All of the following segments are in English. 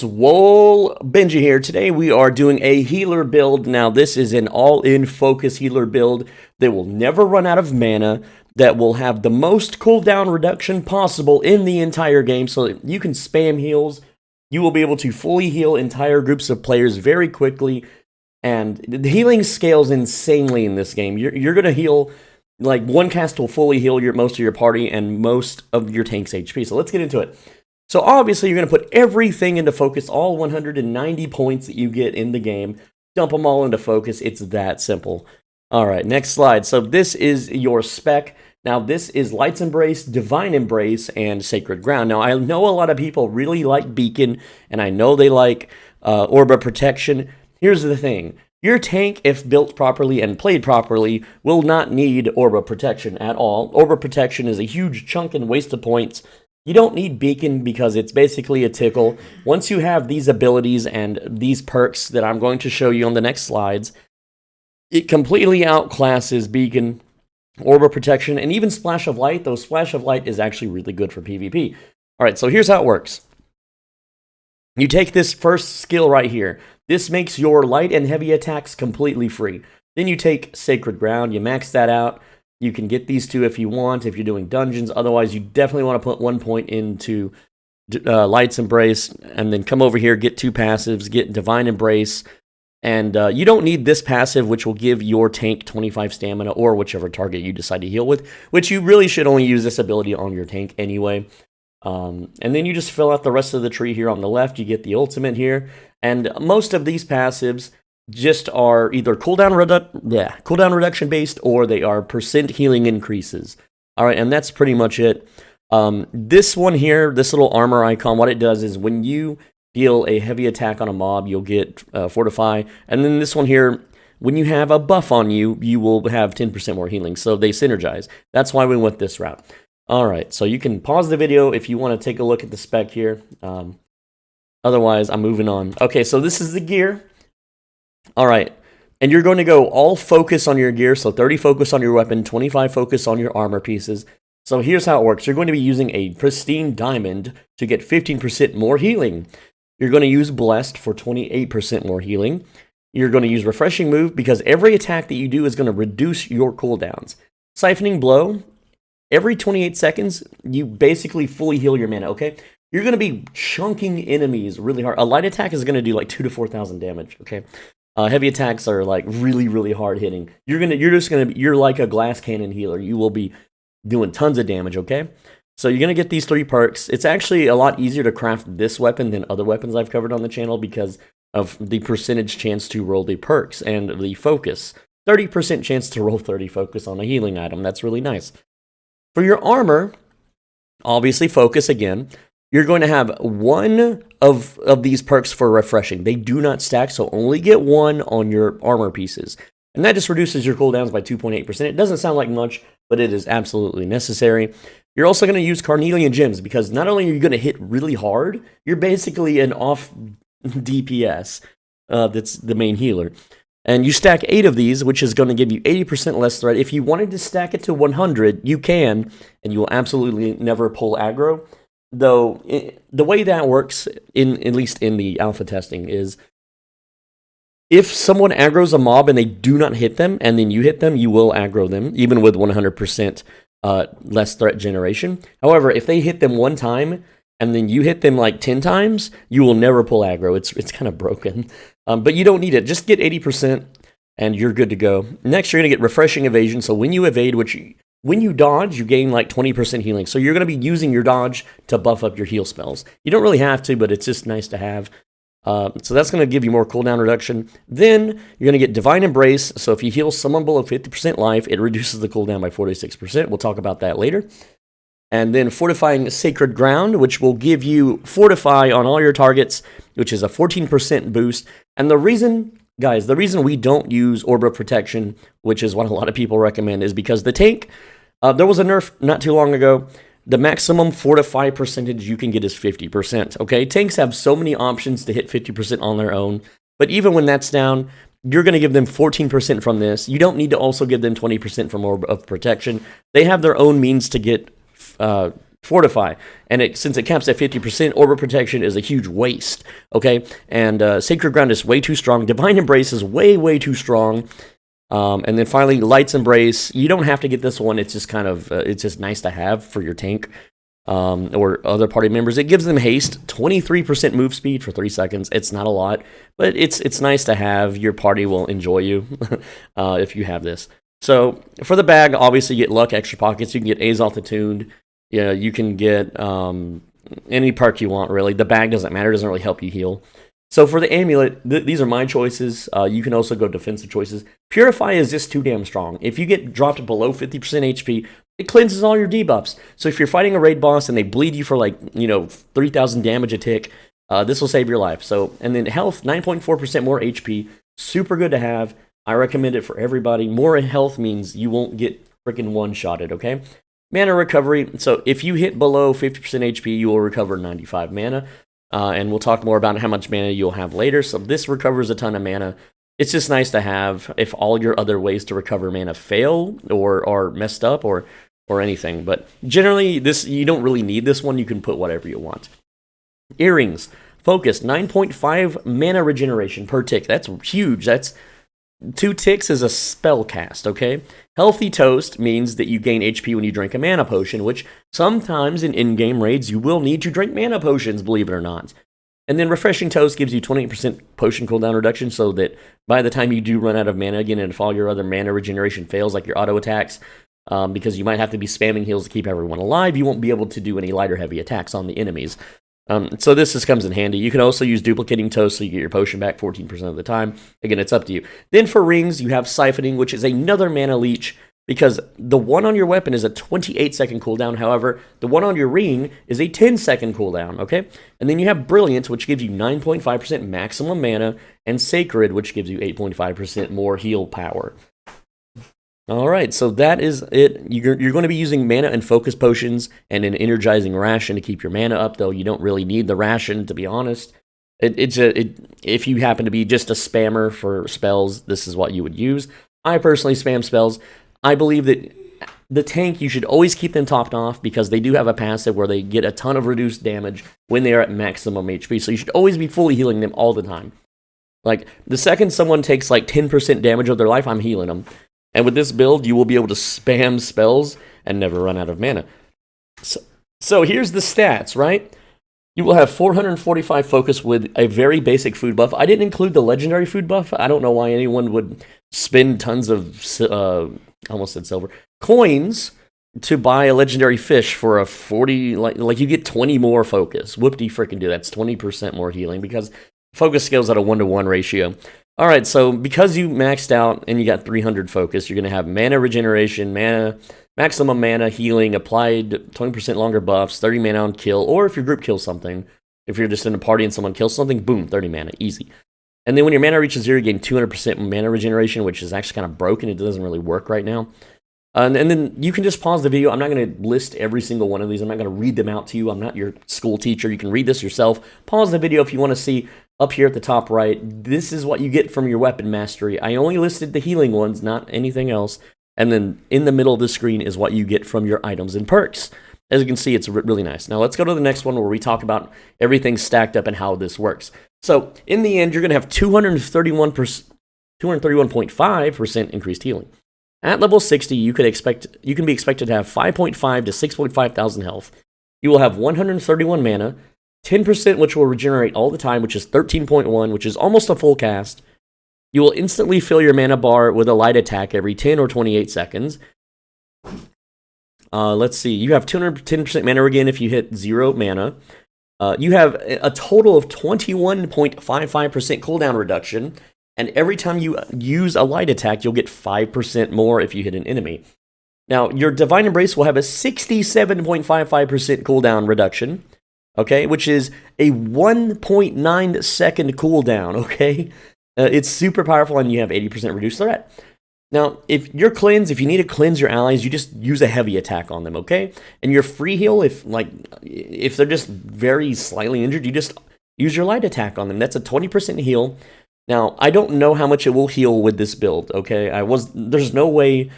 SwoleBenji here. Today we are doing a healer build. Now this is an all-in focus healer build that will never run out of mana, that will have the most cooldown reduction possible in the entire game, so that you can spam heals. You will be able to fully heal entire groups of players very quickly, and the healing scales insanely in this game. You're going to heal, like one cast will fully heal most of your party and most of your tank's HP. So let's get into it. So obviously you're going to put everything into focus, all 190 points that you get in the game, dump them all into focus. It's that simple. All right, next slide. So this is your spec. Now this is Light's Embrace, Divine Embrace, and Sacred Ground. Now I know a lot of people really like Beacon, and I know they like Orb of Protection. Here's the thing. Your tank, if built properly and played properly, will not need Orb of Protection at all. Orb of Protection is a huge chunk and waste of points. You don't need Beacon because it's basically a tickle. Once you have these abilities and these perks that I'm going to show you on the next slides, it completely outclasses Beacon, Orb of Protection, and even Splash of Light, though Splash of Light is actually really good for PvP. Alright, so here's how it works. You take this first skill right here. This makes your light and heavy attacks completely free. Then you take Sacred Ground, you max that out. You can get these two if you want, if you're doing dungeons. Otherwise, you definitely want to put 1 point into Light's Embrace, and then come over here, get two passives, get Divine Embrace. And you don't need this passive, which will give your tank 25 stamina, or whichever target you decide to heal with, which you really should only use this ability on your tank anyway. And then you just fill out the rest of the tree here on the left. You get the ultimate here. And most of these passives just are either cooldown reduction based, or they are percent healing increases. Alright, and that's pretty much it. This one here, this little armor icon, what it does is when you deal a heavy attack on a mob, you'll get Fortify. And then this one here, when you have a buff on you, you will have 10% more healing. So they synergize. That's why we went this route. Alright, so you can pause the video if you want to take a look at the spec here. Otherwise, I'm moving on. Okay, so this is the gear. Alright, and you're going to go all focus on your gear, so 30 focus on your weapon, 25 focus on your armor pieces. So here's how it works. You're going to be using a pristine diamond to get 15% more healing. You're going to use blessed for 28% more healing. You're going to use refreshing move because every attack that you do is going to reduce your cooldowns. Siphoning blow, every 28 seconds, you basically fully heal your mana, okay? You're going to be chunking enemies really hard. A light attack is going to do like 2,000 to 4,000 damage, okay? Heavy attacks are like really, really hard hitting. You're like a glass cannon healer. You will be doing tons of damage, okay? So you're gonna get these three perks. It's actually a lot easier to craft this weapon than other weapons I've covered on the channel because of the percentage chance to roll the perks and the focus. 30% chance to roll 30 focus on a healing item. That's really nice. For your armor, obviously focus again. You're going to have one of these perks for refreshing. They do not stack, so only get one on your armor pieces. And that just reduces your cooldowns by 2.8%. It doesn't sound like much, but it is absolutely necessary. You're also going to use Carnelian Gems, because not only are you going to hit really hard, you're basically an off DPS that's the main healer. And you stack 8 of these, which is going to give you 80% less threat. If you wanted to stack it to 100, you can, and you will absolutely never pull aggro. Though, the way that works, at least in the alpha testing, is if someone aggroes a mob and they do not hit them, and then you hit them, you will aggro them, even with 100% less threat generation. However, if they hit them one time, and then you hit them like 10 times, you will never pull aggro. It's kind of broken. But you don't need it. Just get 80%, and you're good to go. Next, you're going to get Refreshing Evasion. So when you evade, when you dodge, you gain like 20% healing. So you're going to be using your dodge to buff up your heal spells. You don't really have to, but it's just nice to have. So that's going to give you more cooldown reduction. Then you're going to get Divine Embrace. So if you heal someone below 50% life, it reduces the cooldown by 46%. We'll talk about that later. And then Fortifying Sacred Ground, which will give you Fortify on all your targets, which is a 14% boost. And the reason, guys, the reason we don't use Orb of Protection, which is what a lot of people recommend, is because the tank, there was a nerf not too long ago. The maximum Fortify percentage you can get is 50%, okay? Tanks have so many options to hit 50% on their own, but even when that's down, you're going to give them 14% from this. You don't need to also give them 20% from Orb of Protection. They have their own means to get Fortify, and since it caps at 50%, Orbit Protection is a huge waste, okay? And Sacred Ground is way too strong. Divine Embrace is way, way too strong. And then finally, Light's Embrace. You don't have to get this one. It's just kind of, it's just nice to have for your tank or other party members. It gives them haste, 23% move speed for 3 seconds. It's not a lot, but it's nice to have. Your party will enjoy you if you have this. So for the bag, obviously you get Luck, Extra Pockets. You can get A's Overtuned. Yeah, you can get any perk you want, really. The bag doesn't matter. It doesn't really help you heal. So for the amulet, these are my choices. You can also go defensive choices. Purify is just too damn strong. If you get dropped below 50% HP, it cleanses all your debuffs. So if you're fighting a raid boss and they bleed you for 3,000 damage a tick, this will save your life. So, and then health, 9.4% more HP, super good to have. I recommend it for everybody. More health means you won't get freaking one-shotted, okay? Mana recovery, so if you hit below 50% HP, you will recover 95 mana. And we'll talk more about how much mana you'll have later. So this recovers a ton of mana. It's just nice to have if all your other ways to recover mana fail or are messed up or anything. But generally, you don't really need this one. You can put whatever you want. Earrings. Focus. 9.5 mana regeneration per tick. That's huge. That's 2 ticks is a spell cast, okay? Healthy Toast means that you gain HP when you drink a mana potion, which sometimes in-game raids you will need to drink mana potions, believe it or not. And then Refreshing Toast gives you 28% potion cooldown reduction, so that by the time you do run out of mana again, and if all your other mana regeneration fails, like your auto attacks, because you might have to be spamming heals to keep everyone alive, you won't be able to do any light or heavy attacks on the enemies. So this just comes in handy. You can also use Duplicating Toast so you get your potion back 14% of the time. Again, it's up to you. Then for rings, you have Siphoning, which is another mana leech, because the one on your weapon is a 28-second cooldown. However, the one on your ring is a 10-second cooldown, okay? And then you have Brilliance, which gives you 9.5% maximum mana, and Sacred, which gives you 8.5% more heal power. All right, so that is it. You're going to be using mana and focus potions and an energizing ration to keep your mana up, though you don't really need the ration, to be honest. If you happen to be just a spammer for spells, this is what you would use. I personally spam spells. I believe that the tank, you should always keep them topped off because they do have a passive where they get a ton of reduced damage when they are at maximum HP, so you should always be fully healing them all the time. Like, the second someone takes like 10% damage of their life, I'm healing them. And with this build, you will be able to spam spells and never run out of mana. So here's the stats, right? You will have 445 focus with a very basic food buff. I didn't include the legendary food buff. I don't know why anyone would spend tons of, I almost said silver, coins to buy a legendary fish for a 40, like you get 20 more focus. Whoop-de-frickin' do. That's 20% more healing because focus scales at a 1-to-1 ratio. All right, so because you maxed out and you got 300 focus, you're going to have mana regeneration, maximum mana, healing, applied 20% longer buffs, 30 mana on kill, or if your group kills something, if you're just in a party and someone kills something, boom, 30 mana, easy. And then when your mana reaches 0, you gain 200% mana regeneration, which is actually kind of broken. It doesn't really work right now. And then you can just pause the video. I'm not going to list every single one of these. I'm not going to read them out to you. I'm not your school teacher. You can read this yourself. Pause the video if you want to see up here at the top right. This is what you get from your weapon mastery. I only listed the healing ones, not anything else. And then in the middle of the screen is what you get from your items and perks. As you can see, it's really nice. Now let's go to the next one where we talk about everything stacked up and how this works. So in the end, you're going to have 231.5% increased healing. At level 60, you can be expected to have 5.5 to 6.5 thousand health. You will have 131 mana, 10% which will regenerate all the time, which is 13.1, which is almost a full cast. You will instantly fill your mana bar with a light attack every 10 or 28 seconds. Let's see, you have 210% mana regen if you hit 0 mana. You have a total of 21.55% cooldown reduction. And every time you use a light attack, you'll get 5% more if you hit an enemy. Now, your Divine Embrace will have a 67.55% cooldown reduction, okay, which is a 1.9 second cooldown, okay? It's super powerful, and you have 80% reduced threat. Now, if you need to cleanse your allies, you just use a heavy attack on them, okay? And your free heal, if they're just very slightly injured, you just use your light attack on them. That's a 20% heal. Now, I don't know how much it will heal with this build, okay? There's no way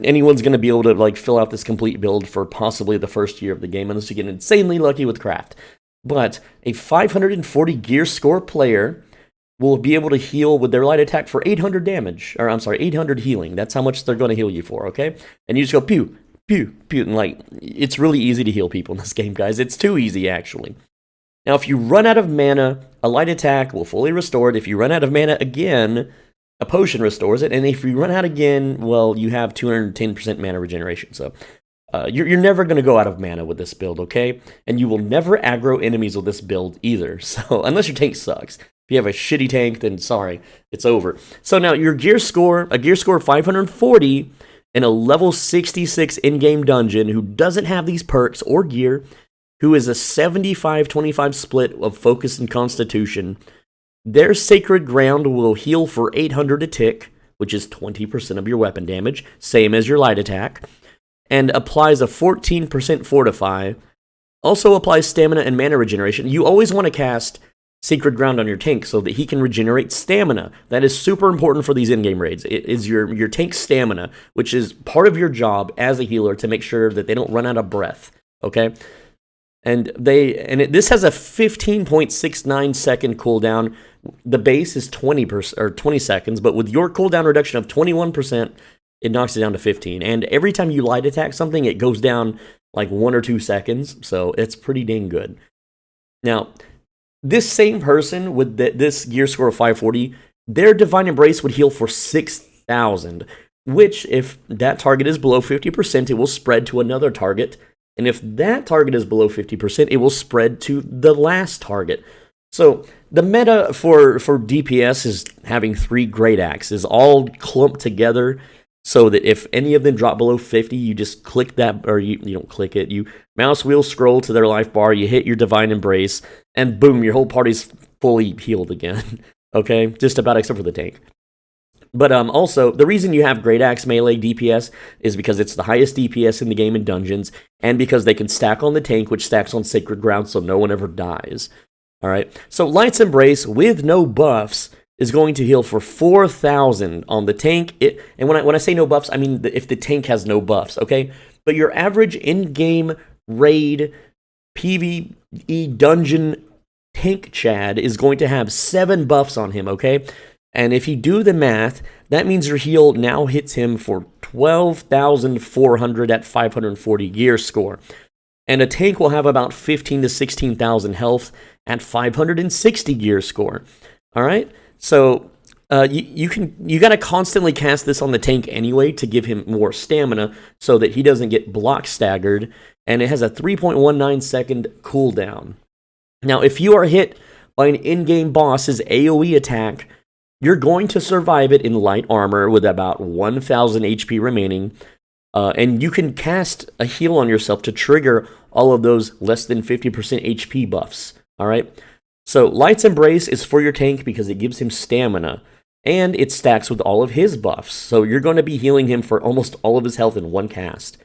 anyone's going to be able to like fill out this complete build for possibly the first year of the game, unless you get insanely lucky with craft. But a 540 gear score player will be able to heal with their light attack for 800 damage, or I'm sorry, 800 healing. That's how much they're going to heal you for, okay? And you just go pew, pew, pew, and like, it's really easy to heal people in this game, guys. It's too easy, actually. Now, if you run out of mana, a light attack will fully restore it. If you run out of mana again, a potion restores it. And if you run out again, well, you have 210% mana regeneration. So you're never going to go out of mana with this build, okay? And you will never aggro enemies with this build either. So unless your tank sucks. If you have a shitty tank, then sorry, it's over. So now your gear score, a gear score of 540 in a level 66 in-game dungeon who doesn't have these perks or gear, who is a 75-25 split of focus and constitution, their sacred ground will heal for 800 a tick, which is 20% of your weapon damage, same as your light attack, and applies a 14% fortify. Also applies stamina and mana regeneration. You always want to cast Sacred Ground on your tank so that he can regenerate stamina. That is super important for these in-game raids. It is your tank's stamina, which is part of your job as a healer to make sure that they don't run out of breath, okay? And this has a 15.69 second cooldown. The base is 20% or 20 seconds, but with your cooldown reduction of 21%, it knocks it down to 15. And every time you light attack something, it goes down like 1 or 2 seconds, so it's pretty dang good. Now, this same person with this gear score of 540, their Divine Embrace would heal for 6,000, which, if that target is below 50%, it will spread to another target. And if that target is below 50%, it will spread to the last target. So the meta for DPS is having 3 Great Axes all clumped together so that if any of them drop below 50, you just click that, or you don't click it, you mouse wheel scroll to their life bar, you hit your Divine Embrace, and boom, your whole party's fully healed again. Okay? Just about except for the tank. But also, the reason you have Great Axe melee DPS is because it's the highest DPS in the game in dungeons, and because they can stack on the tank, which stacks on Sacred Ground, so no one ever dies. Alright? So Light's Embrace, with no buffs, is going to heal for 4,000 on the tank. And when I say no buffs, I mean if the tank has no buffs, okay? But your average in-game raid PvE dungeon tank Chad is going to have 7 buffs on him, okay? And if you do the math, that means your heal now hits him for 12,400 at 540 gear score. And a tank will have about 15 to 16,000 health at 560 gear score. All right? So you got to constantly cast this on the tank anyway to give him more stamina so that he doesn't get block staggered. And it has a 3.19 second cooldown. Now, if you are hit by an in-game boss's AoE attack, you're going to survive it in light armor with about 1,000 HP remaining. And you can cast a heal on yourself to trigger all of those less than 50% HP buffs. All right? So Light's Embrace is for your tank because it gives him stamina, and it stacks with all of his buffs. So you're going to be healing him for almost all of his health in one cast.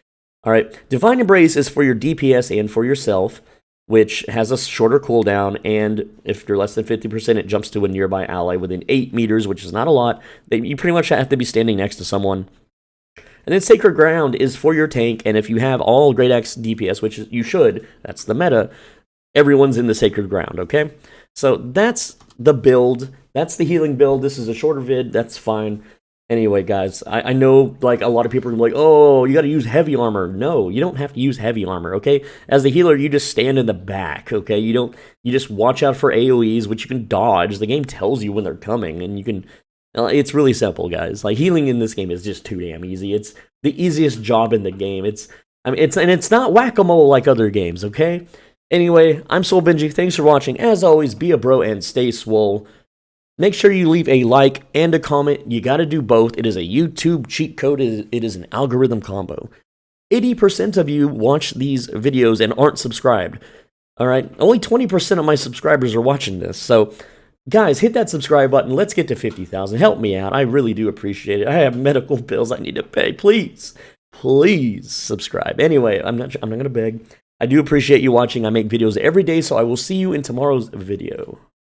All right, Divine Embrace is for your DPS and for yourself, which has a shorter cooldown, and if you're less than 50%, it jumps to a nearby ally within 8 meters, which is not a lot. You pretty much have to be standing next to someone. And then Sacred Ground is for your tank, and if you have all Great Axe DPS, which you should, that's the meta, everyone's in the Sacred Ground, okay? So that's the build. That's the healing build. This is a shorter vid. That's fine. Anyway, guys, I know like a lot of people are like, oh, you got to use heavy armor. No, you don't have to use heavy armor, okay? As the healer, you just stand in the back, okay? You just watch out for AoEs, which you can dodge. The game tells you when they're coming, and you can... It's really simple, guys. Like, healing in this game is just too damn easy. It's the easiest job in the game. It's not whack-a-mole like other games, okay? Anyway, I'm SwoleBenji. Thanks for watching. As always, be a bro and stay swole. Make sure you leave a like and a comment. You got to do both. It is a YouTube cheat code. It is an algorithm combo. 80% of you watch these videos and aren't subscribed. All right? Only 20% of my subscribers are watching this. So, guys, hit that subscribe button. Let's get to 50,000. Help me out. I really do appreciate it. I have medical bills I need to pay. Please subscribe. Anyway, I'm not going to beg. I do appreciate you watching. I make videos every day, so I will see you in tomorrow's video.